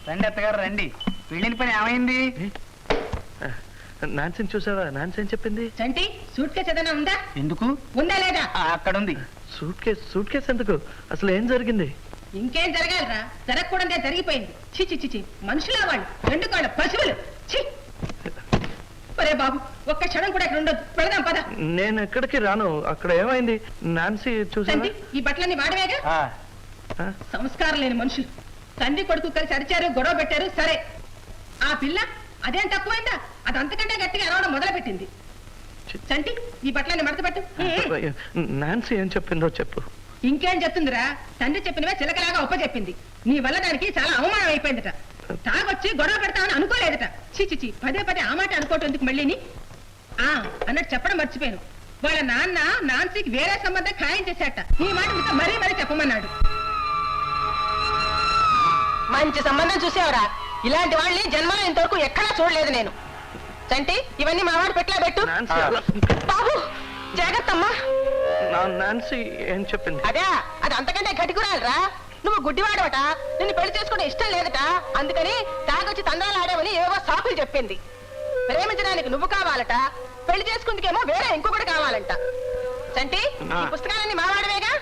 రండి అత్తగారు రండి. పెళ్ళిన పని ఏమైంది? నాన్సీని చూసావా? నాన్సీ ఏం చెప్పింది? చంటి సూట్ కేసు ఏదైనా ఉందా? ఎందుకు ఉందా లేదా? అక్కడ ఉంది. సూట్ కేసు ఎందుకు? అసలు ఏం జరిగింది? ఇంకేం జరగాలరా? జరగకూడదే జరిగిపోయింది. చిచి చిచి మనుషులా వాళ్ళు, రెండు కాళ్ళ పశువులు. చి ఒరే బాబు, ఒక్క క్షణం కూడా ఇక్కడ ఉండదు. పెడదాం పద. నేను ఎక్కడికి రాను. అక్కడ ఏమైంది? నాన్సీ చూసావా? ఈ బట్టలన్నీ వాడవేగా? సంస్కారం లేని మనుషులు తండ్రి కొడుకు కలిసి అరిచారు, గొడవ పెట్టారు. సరే, ఆ పిల్ల అదేం తక్కువైందా? అది అంతకంటే గట్టిగా అరవడం మొదలు పెట్టింది. చంటి, ఈ బట్టలన్నీ మడతపెట్టు. నాన్సీ ఏం చెప్పిందో చెప్పు. ఇంకేం చెప్తుందిరా? తండ్రి చెప్పినవే చిలకలాగా ఒప్ప చెప్పింది. నీ వల్ల దానికి చాలా అవమానం అయిపోయిందట. తాగొచ్చి గొడవ పెడతామని అనుకోలేదట. చిచి పదే పదే ఆ మాట అనుకోవటం ఎందుకు మళ్ళీని? అన్నట్టు చెప్పడం మర్చిపోయాను. వాళ్ళ నాన్న నాన్సీకి వేరే సంబంధం ఖాయం చేశాట. ఈ మాట మీతో మరీ మరీ చెప్పమన్నాడు. మంచి సంబంధం చూసేవరా? ఇలాంటి వాళ్ళని జన్మలో ఇంతవరకు ఎక్కడా చూడలేదు నేను. చంటి, ఇవన్నీ మా వాడు పెట్టలా పెట్టు. బాబు జాగ్రత్తమ్మా. నాన్సీ ఏం చెప్పింది? అదే, అది అంతకంటే గట్టికురాలరా. నువ్వు గుడ్డివాడవట, నిన్ను పెళ్లి చేసుకునే ఇష్టం లేదట. అందుకని తాగొచ్చి తండ్రాలు ఆడావని ఏవో సాకులు చెప్పింది. ప్రేమించడానికి నువ్వు కావాలట, పెళ్లి చేసుకుందుకేమో వేరే ఇంకొకటి కావాలంట. చంటి, ఈ పుస్తకాలన్నీ మావాడవేగా?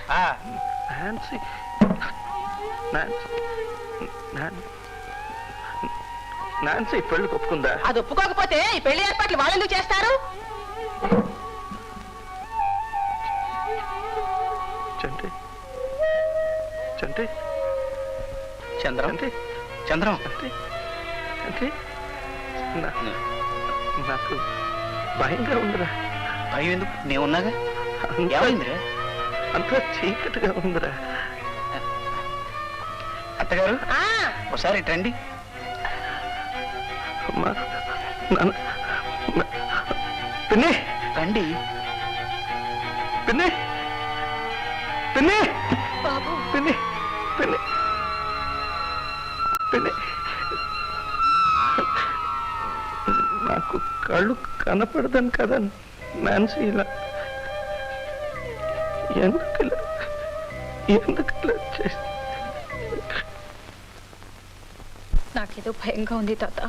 నాన్సీ పెళ్లి ఒప్పుకుందా? అది ఒప్పుకోకపోతే ఈ పెళ్లి ఏర్పాట్లు వాళ్ళెందుకు చేస్తారు? చంటి చంటి చంద్రం చంద్రం అంటే నాకు భయంగా ఉందిరా. భయం ఎందుకు? నేనున్నాగా. ఏమైందిరా? అంతా చీకటిగా ఉందిరా. అత్తగారు ఒకసారి రండి. పిన్ని రండి. పిన్ని పిన్ని పిన్ని పిన్ని పిన్ని నాకు కళ్ళు కనపడదని కదా నాన్సీ ఇలా ఎందుకు చేసి? నాకేదో భయంగా ఉంది తాత.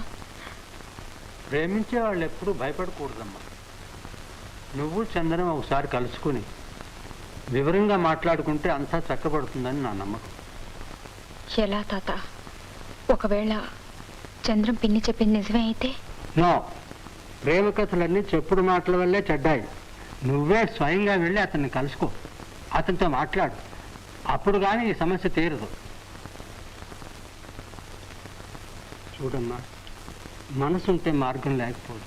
ప్రేమించే వాళ్ళు ఎప్పుడూ భయపడకూడదమ్మా. నువ్వు చందనం ఒకసారి కలుసుకుని వివరంగా మాట్లాడుకుంటే అంతా చక్కబడుతుందని నా నమ్మకం. ఎలా తాత? ఒకవేళ చంద్రం పిన్ని చెప్పింది నిజమే అయితే? నో, ప్రేమ కథలన్నీ చెప్పుడు మాటల వల్లే చెడ్డాయి. నువ్వే స్వయంగా వెళ్ళి అతన్ని కలుసుకో, అతనితో మాట్లాడు. అప్పుడు కానీ ఈ సమస్య తీరదు. చూడమ్మా, మనసుంటే మార్గం లేకపోదు.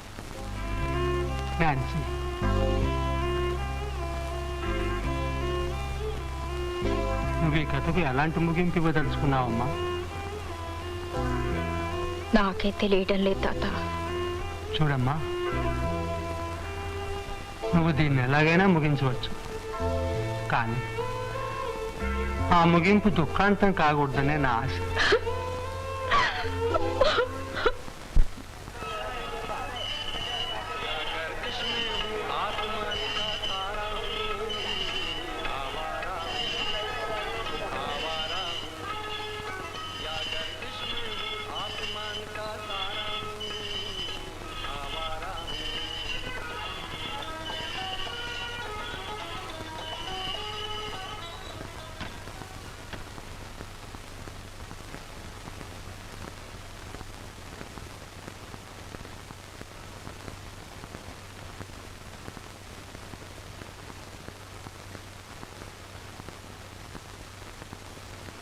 నువ్వు ఈ కథకు ఎలాంటి ముగింపు ఇవ్వదలుచుకున్నావమ్మా? నాకే తెలియడం లేదు తాత. చూడమ్మా, నువ్వు దీన్ని ఎలాగైనా ముగించవచ్చు, కానీ ఆ ముగింపు దుఃఖాంతం కాకూడదనే నా ఆశ.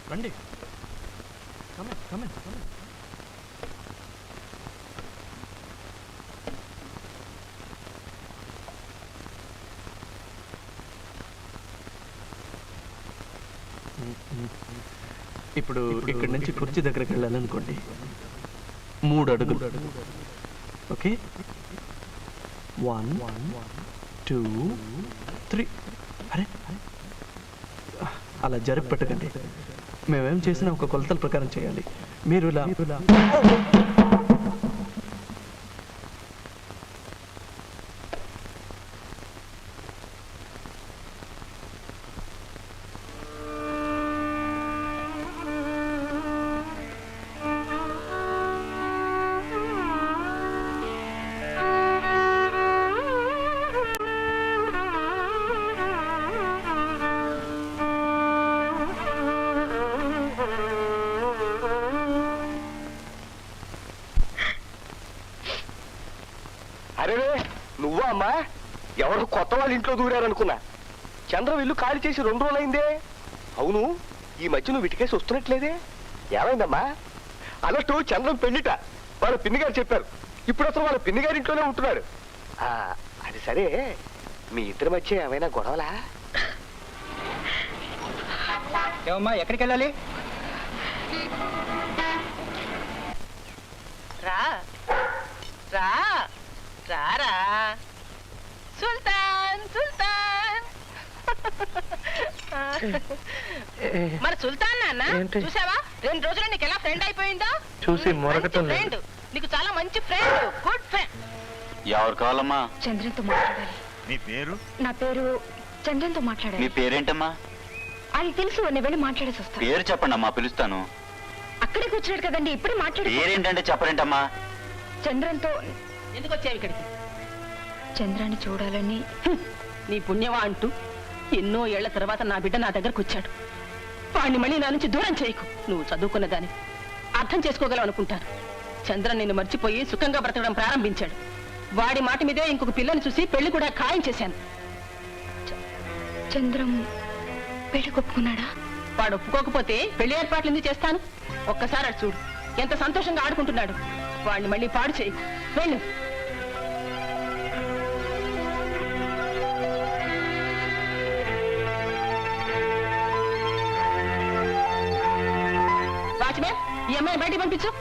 రండి. ఇప్పుడు ఇక్కడి నుంచి కుర్చీ దగ్గరికి వెళ్ళాలనుకోండి. 3 అడుగులు. ఓకే, 1 2 3. అరే అలా జరిపి పెట్టకండి. మేమేం చేసినా ఒక కొలతల ప్రకారం చేయాలి. మీరు ఇలా అరే నువ్వా అమ్మా? ఎవరు కొత్త వాళ్ళ ఇంట్లో దూరారనుకున్నా. చంద్రం ఇల్లు ఖాళీ చేసి 2 రోజులైందే. అవును, ఈ మధ్య నువ్వు ఇటుకేసి వస్తున్నట్లేదే, ఏమైందమ్మా? అన్నట్టు చంద్రం పెళ్లిట వాళ్ళ పిన్ని గారు చెప్పారు. ఇప్పుడు అసలు వాళ్ళ పిన్ని గారి ఇంట్లోనే ఉంటున్నాడు. అది సరే, మీ ఇద్దరి మధ్య ఏమైనా గొడవలా? ఏమమ్మా, ఎక్కడికి వెళ్ళాలి? రా రా రారా సుల్తాన్ సుల్తాన్. మరి సుల్తాన్ నాన్న ఏంటి? చూసావా 2 రోజులు నీకు ఎలా ఫ్రెండ్ అయిపోయిందో? చూసి మొరగటం లేదు. ఫ్రెండ్, నీకు చాలా మంచి ఫ్రెండ్, గుడ్ ఫ్రెండ్. ఎవరు కావాలమ్మా? చంద్రంతో మాట్లాడాలి. నీ పేరు? నా పేరు చంద్రంతో మీ మాట్లాడాలి. పేరేంటమ్మా? అది తెలుసు, నేను వెళ్ళి మాట్లాడేసి వస్తాను. పేరు చెప్పండి అమ్మా, పిలుస్తాను. అక్కడే కూర్చున్నాడు కదండి, ఇప్పుడే మాట్లాడి. పేరేంటంటే చెప్పరేంటమ్మా? చంద్రంతో. ఎందుకు వచ్చావు ఇక్కడికి? చంద్రాన్ని చూడాలని. నీ పుణ్యమా అంటూ ఎన్నో ఏళ్ల తర్వాత నా బిడ్డ నా దగ్గరకు వచ్చాడు. వాడిని మళ్ళీ నా నుంచి దూరం చేయకు. నువ్వు చదువుకున్న దాన్ని అర్థం చేసుకోగలవు అనుకుంటాను. చంద్రన్ నిన్ను మర్చిపోయి సుఖంగా బ్రతకడం ప్రారంభించాడు. వాడి మాట మీదే ఇంకొక పిల్లని చూసి పెళ్లి కూడా ఖాయం చేశాను. చంద్రం పెళ్లి ఒప్పుకున్నాడా? వాడు ఒప్పుకోకపోతే పెళ్లి ఏర్పాట్లు ఎందుకు చేస్తాను? ఒక్కసారి అటు చూడు, ఎంత సంతోషంగా ఆడుకుంటున్నాడు. వాడిని మళ్ళీ పాడు చేయకు, వెళ్ళు. వాచ్మెన్, ఈ అమ్మాయిని బయటికి పంపించు.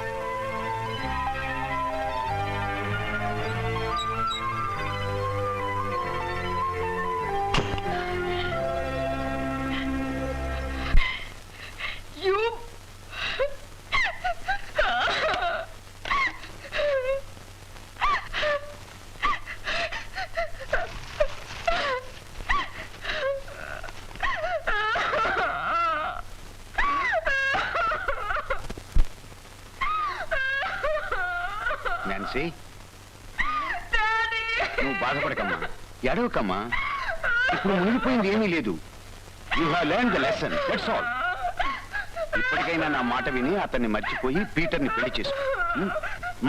నాన్సీ, నువ్వు బాధపడకమ్మా, ఎడవకమ్మా. ఇప్పుడు మునిగిపోయింది ఏమీ లేదు. You have learn the lesson, that's all. ఇప్పటికైనా నా మాట విని అతన్ని మర్చిపోయి పీటర్ని పెళ్లి చేసుకో.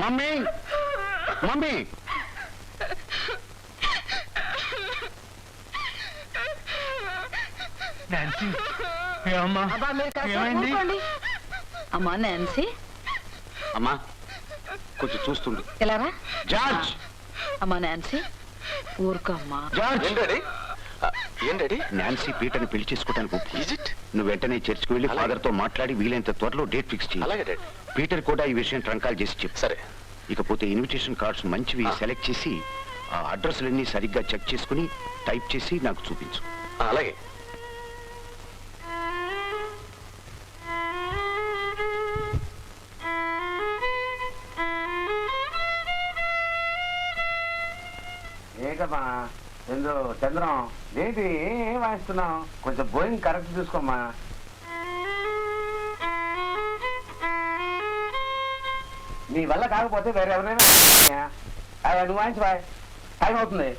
Mummy, mummy. నాన్సీ, ఏమమ్మా? ఏమైంది? అమ్మా నాన్సీ, అమ్మా కొంచెం చూస్తుండు. ఎలారా? జార్జ్, అమ్మా నాన్సీ, ఊరుకోమ్మా. జార్జ్. ఏంటండి? నాన్సీ పీటర్ని పెళ్లి చేసుకోవడానికి ఒప్పుకుంది. Is it? నువ్వు వెంటనే చర్చికి వెళ్ళి అలాగే. ఫాదర్ తో మాట్లాడి వీలైనంత త్వరలో డేట్ ఫిక్స్ చేయి. అలాగే డాడీ. పీటర్ కూడా ఈ విషయం ట్రంకాలు చేసి చెప్పు. సరే. ఇకపోతే ఇన్విటేషన్ కార్డ్స్ మంచివి సెలెక్ట్ చేసి ఆ అడ్రస్లన్నీ సరిగ్గా చెక్ చేసుకుని టైప్ చేసి నాకు చూపించు. అలాగే. ఏకమ్మా ఎందు చంద్రం, ఏంటి ఏం వాయిస్తున్నావు? కొంచెం బోయింగ్ కరెక్ట్ చూసుకోమ్మా. నీ వల్ల కాకపోతే వేరే ఎవరైనా నువ్వు వాయించి బాయ్, టైం అవుతుంది.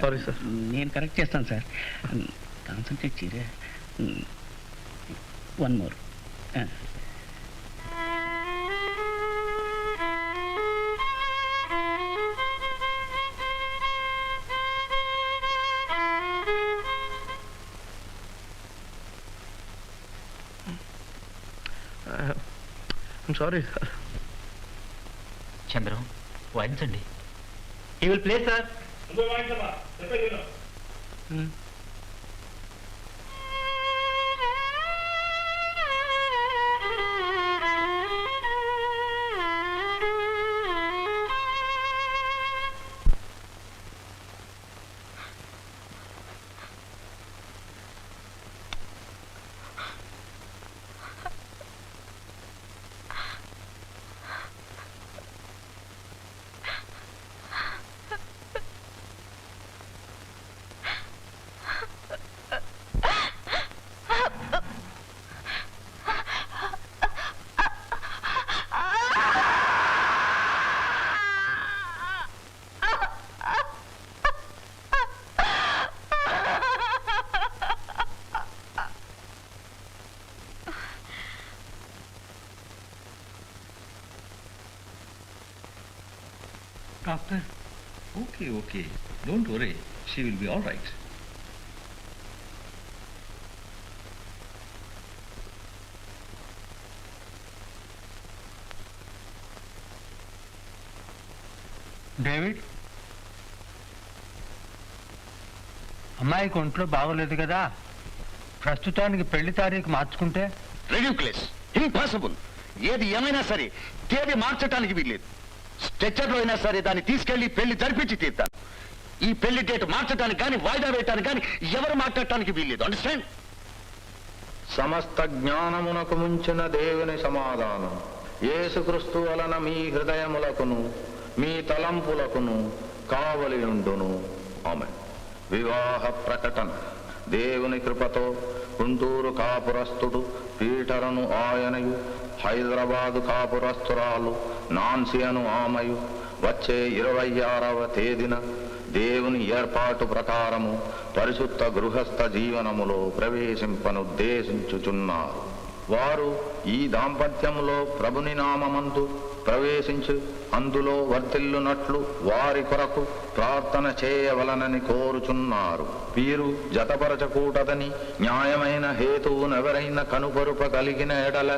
Sorry sir. నేను కరెక్ట్ చేస్తాను సార్. కాన్సన్ట్రేట్ చేయరే. 1 more. సారీ. చంద్రం, వాయించండి. He will play sir. Doctor, Okay. Don't worry. She will be all right. David, అమ్మాయికి ఒంట్లో బాగోలేదు కదా, ప్రస్తుతానికి పెళ్లి తారీఖు మార్చుకుంటే? Ridiculous, impossible. ఏది ఏమైనా సరే తేదీ మార్చడానికి వీల్లేదు. స్ట్రెచ్చర్లో అయినా సరే దాన్ని తీసుకెళ్లి పెళ్లి జరిపించి తీర్తాను. ఈ పెళ్లి డేట్ మార్చడానికి కానీ వాయిదా వేయటానికి కానీ ఎవరు మాట్లాడటానికి వీల్లేదు. అండర్స్టాండ్? సమస్త జ్ఞానమునకు ముంచిన దేవుని సమాధానం యేసుక్రీస్తు వలన మీ హృదయములకును మీ తలంపులకును కావలి ఉండును. ఆమేన్. వివాహ ప్రకటన. దేవుని కృపతో గుంటూరు కాపురస్తుడు పీటరను ఆయనయు, హైదరాబాదు కాపురస్తురాలు నాన్సీ అను ఆమెయు వచ్చే 26వ తేదీన దేవుని ఏర్పాటు ప్రకారము పరిశుద్ధ గృహస్థ జీవనములో ప్రవేశింపనుద్దేశించుచున్నారు. వారు ఈ దాంపత్యములో ప్రభుని నామమందు ప్రవేశించి అందులో వర్ధిల్లునట్లు వారి కొరకు ప్రార్థన చేయవలనని కోరుచున్నారు. వీరు జతపరచకూడదని న్యాయమైన హేతువునెవరైనా కనుపరుపగలిగిన ఎడల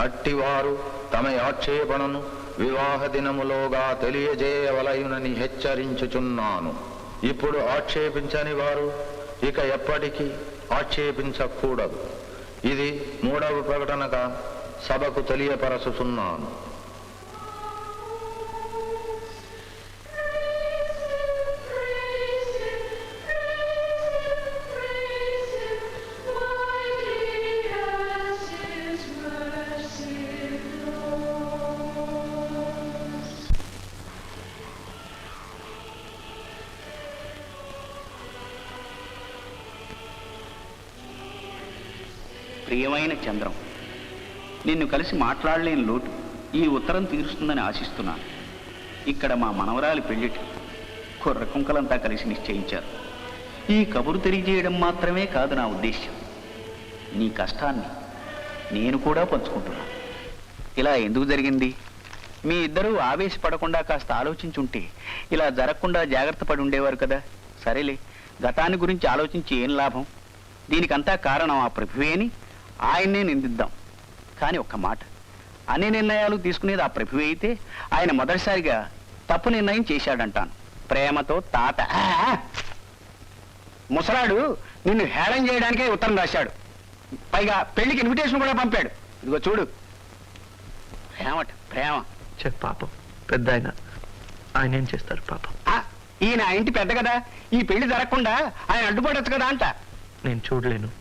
అట్టివారు తమ ఆక్షేపణను వివాహ దినములోగా తెలియజేయవలయునని హెచ్చరించుచున్నాను. ఇప్పుడు ఆక్షేపించని వారు ఇక ఎప్పటికీ ఆక్షేపించకూడదు. ఇది 3వ ప్రకటనగా సభకు తెలియపరచుచున్నాను. ప్రియమైన చంద్రం, నిన్ను కలిసి మాట్లాడలేని లోటు ఈ ఉత్తరం తీరుస్తుందని ఆశిస్తున్నాను. ఇక్కడ మా మనవరాలి పెళ్లిటి కుర్ర కుంకలంతా కలిసి నిశ్చయించారు. ఈ కబురు తెలియజేయడం మాత్రమే కాదు నా ఉద్దేశ్యం. నీ కష్టాన్ని నేను కూడా పంచుకుంటున్నాను. ఇలా ఎందుకు జరిగింది? మీ ఇద్దరూ ఆవేశపడకుండా కాస్త ఆలోచించుంటే ఇలా జరగకుండా జాగ్రత్త పడి ఉండేవారు కదా. సరేలే, గతాన్ని గురించి ఆలోచించి ఏం లాభం? దీనికంతా కారణం ఆ ప్రభువే అని ఆయన్నే నిందిద్దాం. కానీ ఒక్క మాట, అన్ని నిర్ణయాలు తీసుకునేది ఆ ప్రభువే అయితే ఆయన మొదటిసారిగా తప్పు నిర్ణయం చేశాడంటాను. ప్రేమతో తాత ముసలాడు నిన్ను హేళన చేయడానికే ఉత్తరం రాశాడు. పైగా పెళ్లికి ఇన్విటేషన్ కూడా పంపాడు. ఇదిగో చూడు. ప్రేమ పాపం పెద్ద ఆయన ఏం చేస్తారు పాపం? ఈయన ఆ ఇంటి పెద్ద కదా, ఈ పెళ్లి జరగకుండా ఆయన అడ్డుపడచ్చు కదా అంట. నేను చూడలేను,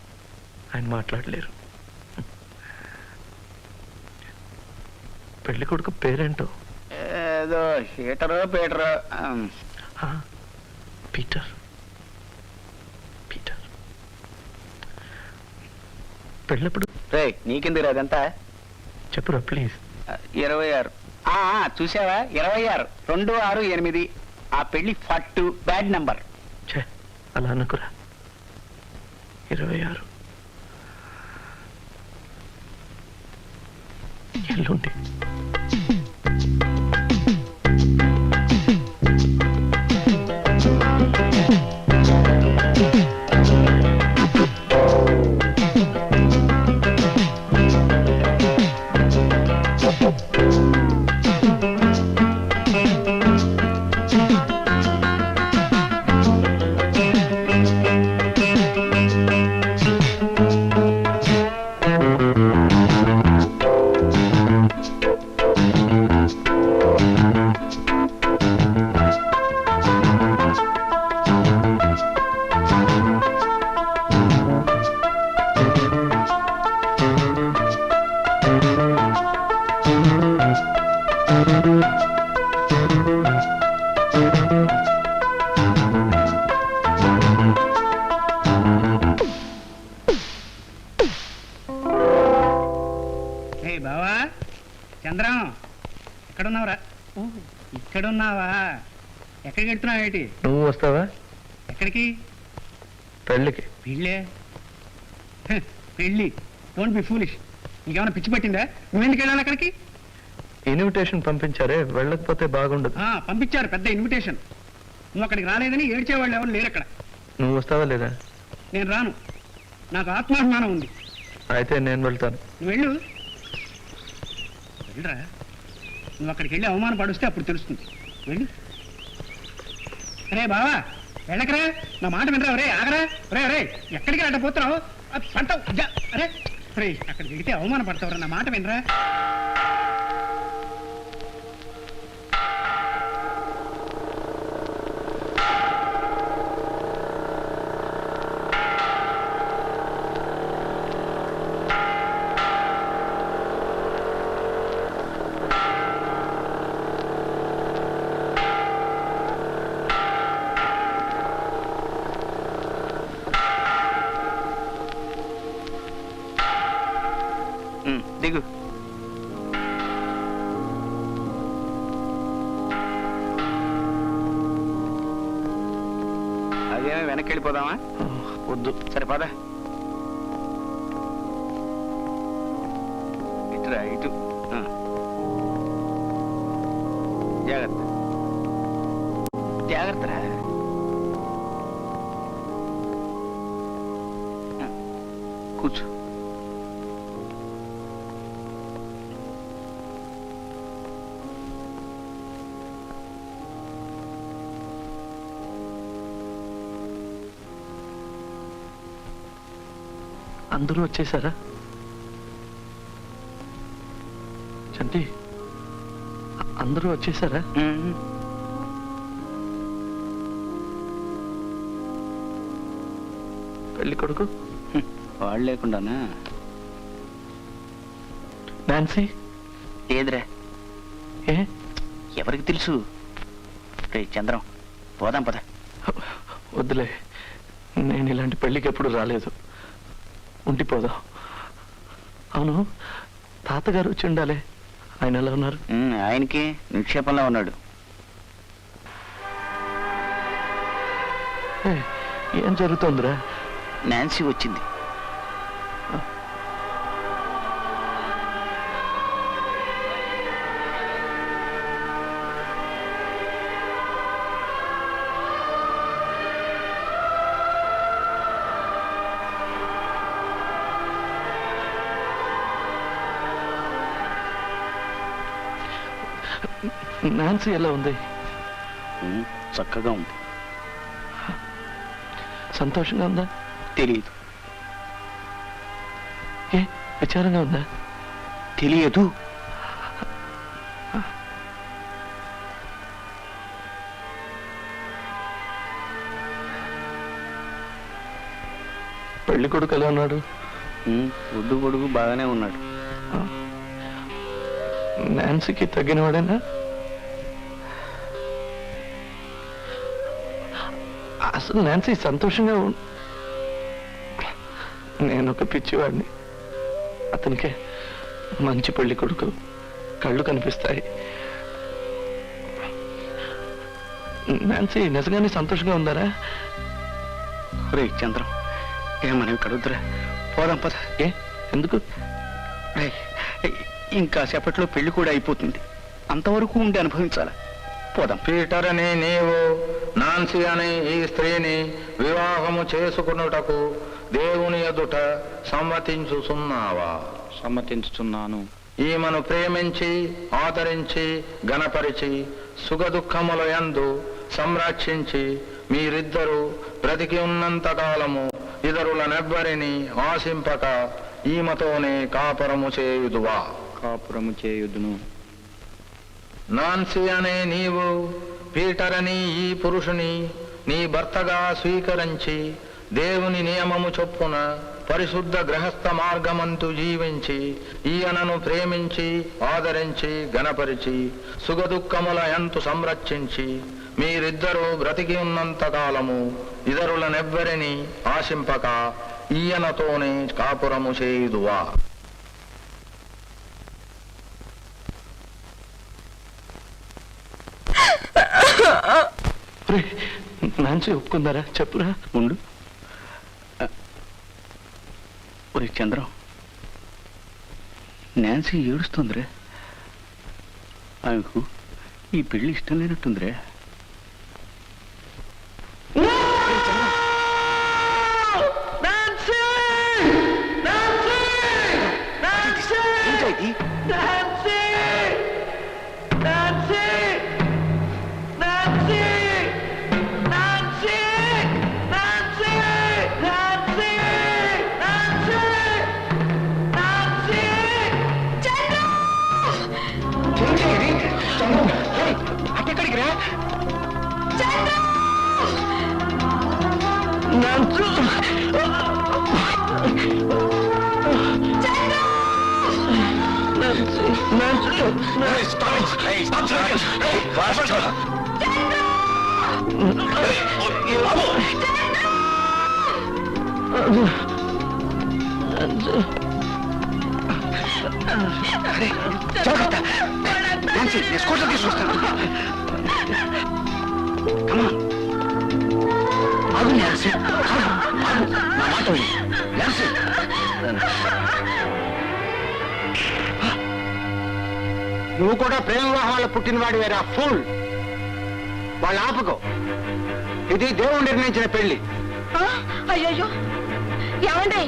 ఆయన మాట్లాడలేరు. పెళ్లి కొడుకు పేరేంటో? ఏదో హీటరో పీటరో. పీటర్. పీటర్ పెళ్ళప్పుడు రే నీకెందుకు అదంతా? చెప్పురా ప్లీజ్. 26. చూసావా, 26 268. ఆ పెళ్లి ఫట్టు, బ్యాడ్ నంబర్. అలా అనుకురా. 26 ఎల్లుండి. బావా చంద్రం, ఎక్కడున్నావురా? ఇక్కడున్నావా? ఎక్కడికి వెళ్తున్నావు? ఏంటి నువ్వు వస్తావా? ఎక్కడికి? పెళ్ళికి. పెళ్ళే? పెళ్ళి? Don't be foolish. ఇంకేమైనా పిచ్చి పట్టిందా? నువ్వెందుకు వెళ్ళాలి అక్కడికి? ఇన్విటేషన్ పంపించారే, వెళ్ళకపోతే బాగుండదు. పంపించారు, పెద్ద ఇన్విటేషన్. నువ్వు అక్కడికి రాలేదని ఏడ్చేవాళ్ళు ఎవరు లేరు అక్కడ. నువ్వు వస్తావా లేదా? నేను రాను, నాకు ఆత్మాభిమానం ఉంది. అయితే నేను వెళ్తాను. నువ్వు వెళ్ళు, వెళ్ళరా. నువ్వు అక్కడికి వెళ్ళి అవమానం పడిస్తే అప్పుడు తెలుస్తుంది. వెళ్ళు. అరే బావా వెళ్ళకరా, నా మాట వినరా. రే ఆగరా, రే రే ఎక్కడికి అడ్డ పోతున్నావు? పంట అరే రే, అక్కడికి వెళితే అవమాన పడతావురా, నా మాట వినరా. దిగు. అదేమో వెనక్కి వెళ్ళిపోదామా? వద్దు. సరే పద. ఇటురా ఇటు. జాగ్రత్త జాగ్రత్తరా. కూర్చో. అందరూ వచ్చేసారా? చంటి, అందరూ వచ్చేసారా? పెళ్లి కొడుకు వాళ్ళు లేకుండానా? నాన్సీ ఏదిరా? ఏ ఎవరికి తెలుసు? రే చంద్రం, పోదాం పద. వద్దులే, నేను ఇలాంటి పెళ్లికి ఎప్పుడు రాలేదు. ఉండిపోదాం. అవును, తాతగారు వచ్చి ఉండాలి. ఆయన ఎలా ఉన్నారు? ఆయనకి నిక్షేపంలో ఉన్నాడు. ఏం జరుగుతుందిరా? నాన్సీ వచ్చింది. నాన్సీ ఎలా ఉంది? చక్కగా ఉంది. సంతోషంగా ఉందా? తెలియదు. ఏ విచారంగా ఉందా? తెలియదు. పెళ్లి కొడుకు ఎలా ఉన్నాడు? ఒడ్డు కొడుకు బాగానే ఉన్నాడు. నాన్సీకి తగ్గినవాడేనా? అసలు నాన్సీ సంతోషంగా నేను ఒక పిచ్చివాడిని. అతనికే మంచి పెళ్లి కొడుకు, కళ్ళు కనిపిస్తాయి. నాన్సీ నిజంగానే సంతోషంగా ఉందారా? రే చంద్రం, మనం ఇక్కడ వద్దురా, పోదాం పద. ఏ ఎందుకు? ఇంకా సేపట్లో పెళ్లి కూడా అయిపోతుంది. అంతవరకు ఉండి అనుభవించాలా? పోదాం. పీటర్ అని నీవు నాన్సీ అనే ఈ స్త్రీని వివాహము చేసుకున్నటకు దేవుని ఎదుట సమ్మతించుచున్నావా? సమ్మతించుచున్నాను. ఈమెను ప్రేమించి ఆదరించి గణపరిచి సుఖదుఖముల యందు సంరక్షించి మీరిద్దరూ బ్రతికి ఉన్నంత కాలము ఇతరులనెవ్వరిని ఆశింపక ఈమెతోనే కాపురము చేయుదువా? కాపురము చేయుదును. నాన్సీ అనే నీవు పీటర్ అని ఈ పురుషుని నీ భర్తగా స్వీకరించి దేవుని నియమము చొప్పున పరిశుద్ధ గృహస్థ మార్గమంతు జీవించి ఈయనను ప్రేమించి ఆదరించి గణపరిచి సుఖదుఖముల యందు సంరక్షించి మీరిద్దరూ బ్రతికి ఉన్నంత కాలము ఇతరులనెవ్వరిని ఆశింపక ఈయనతోనే కాపురము చేయుదువా? నాన్సీ ఒప్పుకుందారా? చెప్పురా. ఉండు. ఒరే చంద్రం, నాన్సీ ఏడుస్తుందిరే. ఆమెకు ఈ పెళ్లి ఇష్టం లేనట్టుందిరే. అట్టెక్కడికి రా స్కూటర్ తీసుకొస్తాను ఆగు నాన్సీ, ఆగు, ఆగు. నా మాట విను. నాన్సీ. నువ్వు కూడా ప్రేమ వివాహాల పుట్టినవాడి వేరా ఫూల్. వాళ్ళు ఆపుకో. ఇది దేవుడు నిర్ణయించిన పెళ్లి. అయ్యయ్యో ఏమండి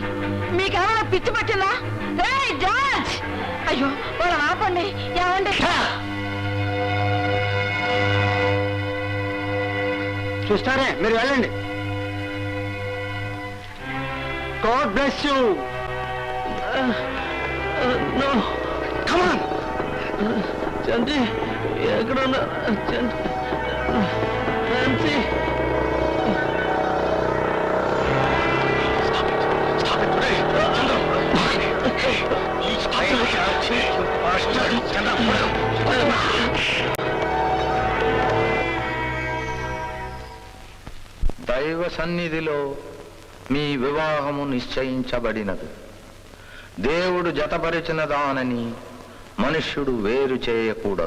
మీకేమైనా పిచ్చి పట్టిందా? జార్జ్ అయ్యో వాళ్ళు ఆపండి. ఏమండి చూస్తారే, మీరు వెళ్ళండి. God bless you. చంటి ఎక్కడున్నా? చంటి దైవ సన్నిధిలో మీ వివాహము నిశ్చయించబడినది. దేవుడు జతపరిచిన దానని మనుష్యుడు వేరు చేయకూడదు.